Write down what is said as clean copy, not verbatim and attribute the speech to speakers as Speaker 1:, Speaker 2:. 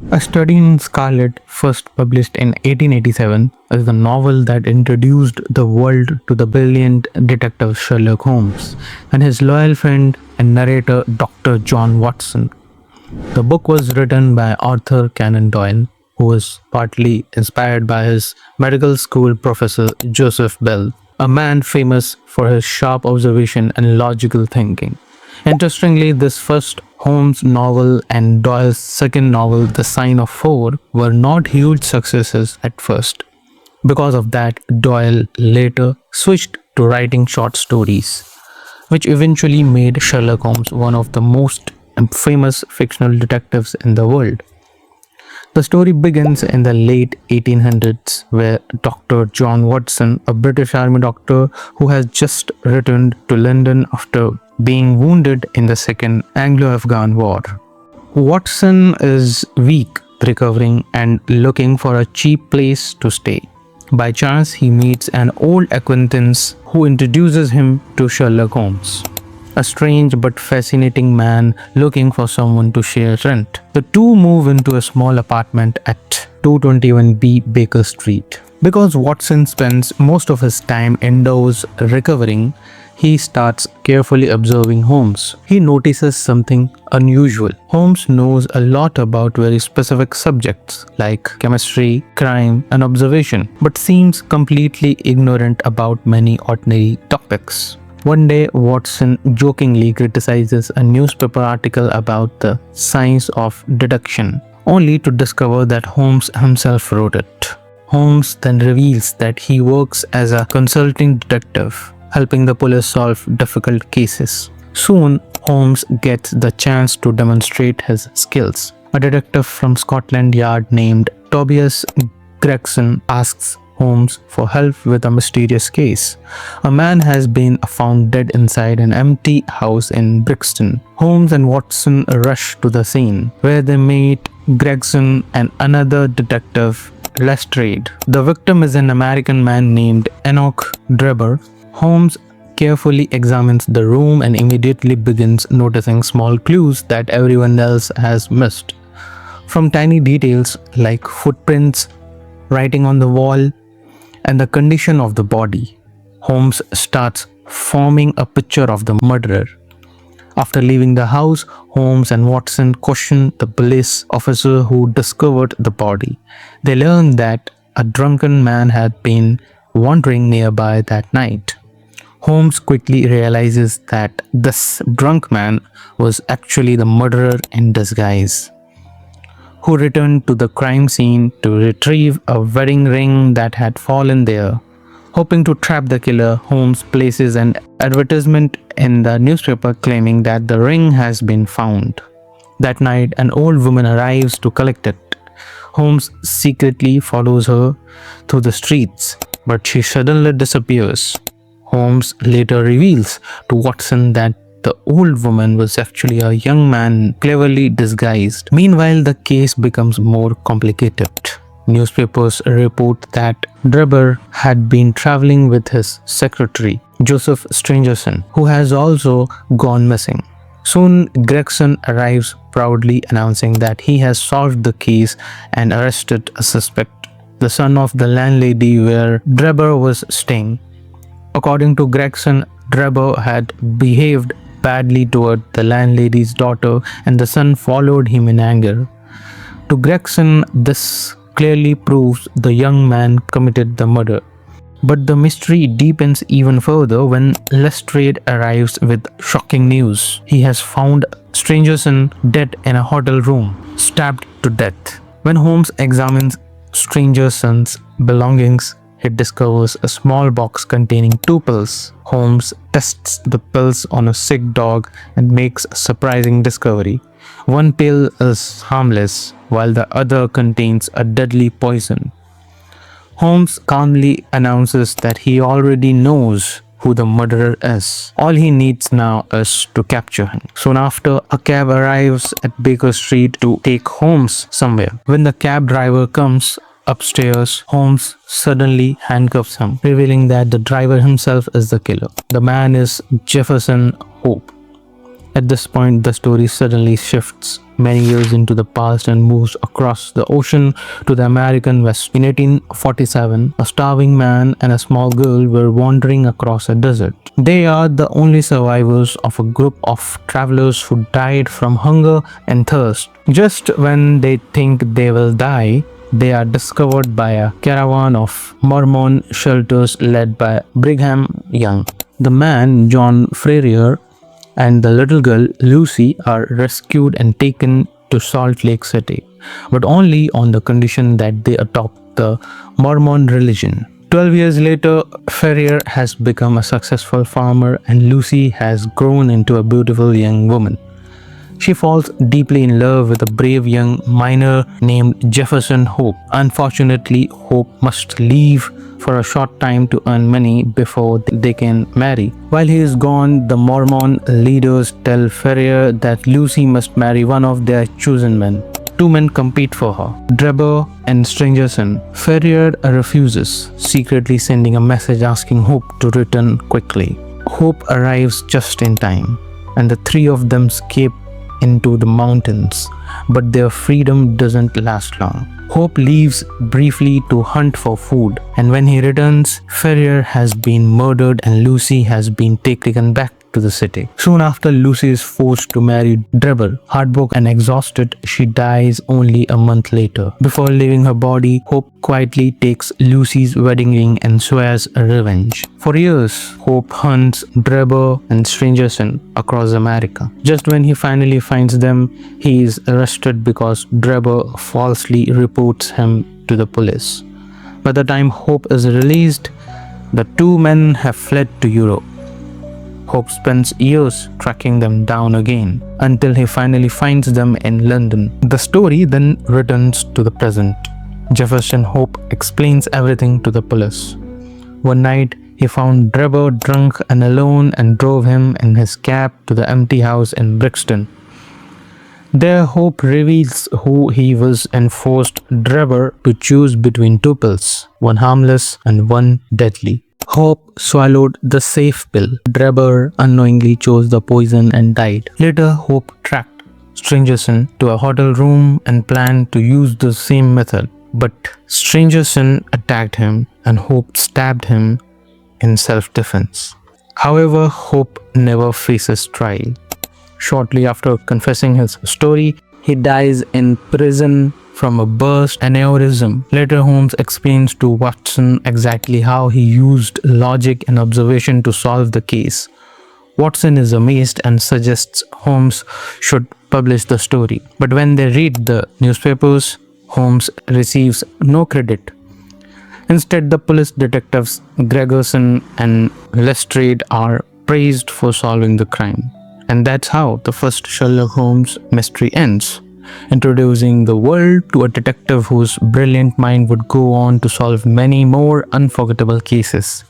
Speaker 1: A Study in Scarlet, first published in 1887, is the novel that introduced the world to the brilliant detective Sherlock Holmes and his loyal friend and narrator Dr. John Watson. The book was written by Arthur Conan Doyle, who was partly inspired by his medical school professor Joseph Bell, a man famous for his sharp observation and logical thinking. Interestingly, this first Holmes novel and Doyle's second novel, The Sign of Four, were not huge successes at first. Because of that, Doyle later switched to writing short stories, which eventually made Sherlock Holmes one of the most famous fictional detectives in the world. The story begins in the late 1800s, where Dr. John Watson, a British Army doctor who has just returned to London after being wounded in the Second Anglo-Afghan War. Watson is weak, recovering, and looking for a cheap place to stay. By chance, he meets an old acquaintance who introduces him to Sherlock Holmes, a strange but fascinating man looking for someone to share rent. The two move into a small apartment at 221B Baker Street. Because Watson spends most of his time indoors recovering, he starts carefully observing Holmes. He notices something unusual. Holmes knows a lot about very specific subjects like chemistry, crime, and observation, but seems completely ignorant about many ordinary topics. One day, Watson jokingly criticizes a newspaper article about the science of deduction, only to discover that Holmes himself wrote it. Holmes then reveals that he works as a consulting detective, helping the police solve difficult cases. Soon, Holmes gets the chance to demonstrate his skills. A detective from Scotland Yard named Tobias Gregson asks Holmes for help with a mysterious case. A man has been found dead inside an empty house in Brixton. Holmes and Watson rush to the scene, where they meet Gregson and another detective, Lestrade. The victim is an American man named Enoch Drebber. Holmes carefully examines the room and immediately begins noticing small clues that everyone else has missed. From tiny details like footprints, writing on the wall, and the condition of the body, Holmes starts forming a picture of the murderer. After leaving the house, Holmes and Watson question the police officer who discovered the body. They learn that a drunken man had been wandering nearby that night. Holmes quickly realizes that this drunk man was actually the murderer in disguise, who returned to the crime scene to retrieve a wedding ring that had fallen there. Hoping to trap the killer, Holmes places an advertisement in the newspaper claiming that the ring has been found. That night, an old woman arrives to collect it. Holmes secretly follows her through the streets, but she suddenly disappears. Holmes later reveals to Watson that the old woman was actually a young man cleverly disguised. Meanwhile, the case becomes more complicated. Newspapers report that Drebber had been traveling with his secretary, Joseph Stangerson, who has also gone missing. Soon, Gregson arrives proudly announcing that he has solved the case and arrested a suspect, the son of the landlady where Drebber was staying. According to Gregson, Drebber had behaved badly toward the landlady's daughter and the son followed him in anger. To Gregson, this clearly proves the young man committed the murder. But the mystery deepens even further when Lestrade arrives with shocking news. He has found Stangerson dead in a hotel room, stabbed to death. When Holmes examines Stangerson's belongings, he discovers a small box containing 2 pills. Holmes tests the pills on a sick dog and makes a surprising discovery. One pill is harmless, while the other contains a deadly poison. Holmes calmly announces that he already knows who the murderer is. All he needs now is to capture him. Soon after, a cab arrives at Baker Street to take Holmes somewhere. When the cab driver comes upstairs, Holmes suddenly handcuffs him, revealing that the driver himself is the killer. The man is Jefferson Hope, At this point, the story suddenly shifts many years into the past and moves across the ocean to the American West. In 1847, a starving man and a small girl were wandering across a desert. They are the only survivors of a group of travelers who died from hunger and thirst. Just when they think they will die, they are discovered by a caravan of Mormon shelters led by Brigham Young. The man, John Ferrier, and the little girl, Lucy, are rescued and taken to Salt Lake City, but only on the condition that they adopt the Mormon religion. 12 years later, Ferrier has become a successful farmer and Lucy has grown into a beautiful young woman. She falls deeply in love with a brave young miner named Jefferson Hope. Unfortunately, Hope must leave for a short time to earn money before they can marry. While he is gone, the Mormon leaders tell Ferrier that Lucy must marry one of their chosen men. Two men compete for her, Drebber and Strangerson. Ferrier refuses, secretly sending a message asking Hope to return quickly. Hope arrives just in time, and the three of them escape into the mountains, but their freedom doesn't last long. Hope leaves briefly to hunt for food, and when he returns, Ferrier has been murdered and Lucy has been taken back to the city. Soon after, Lucy is forced to marry Drebber. Heartbroken and exhausted, she dies only a month later. Before leaving her body, Hope quietly takes Lucy's wedding ring and swears revenge. For years, Hope hunts Drebber and Strangerson across America. Just when he finally finds them, he is arrested because Drebber falsely reports him to the police. By the time Hope is released, the two men have fled to Europe. Hope spends years tracking them down again until he finally finds them in London. The story then returns to the present. Jefferson Hope explains everything to the police. One night, he found Drebber drunk and alone and drove him in his cab to the empty house in Brixton. There, Hope reveals who he was and forced Drebber to choose between two pills, one harmless and one deadly. Hope swallowed the safe pill. Drebber unknowingly chose the poison and died. Later, Hope tracked Strangerson to a hotel room and planned to use the same method. But Strangerson attacked him and Hope stabbed him in self-defense. However, Hope never faces trial. Shortly after confessing his story, he dies in prison from a burst aneurysm. Later, Holmes explains to Watson exactly how he used logic and observation to solve the case. Watson is amazed and suggests Holmes should publish the story. But when they read the newspapers, Holmes receives no credit. Instead, the police detectives Gregerson and Lestrade are praised for solving the crime. And that's how the first Sherlock Holmes mystery ends, introducing the world to a detective whose brilliant mind would go on to solve many more unforgettable cases.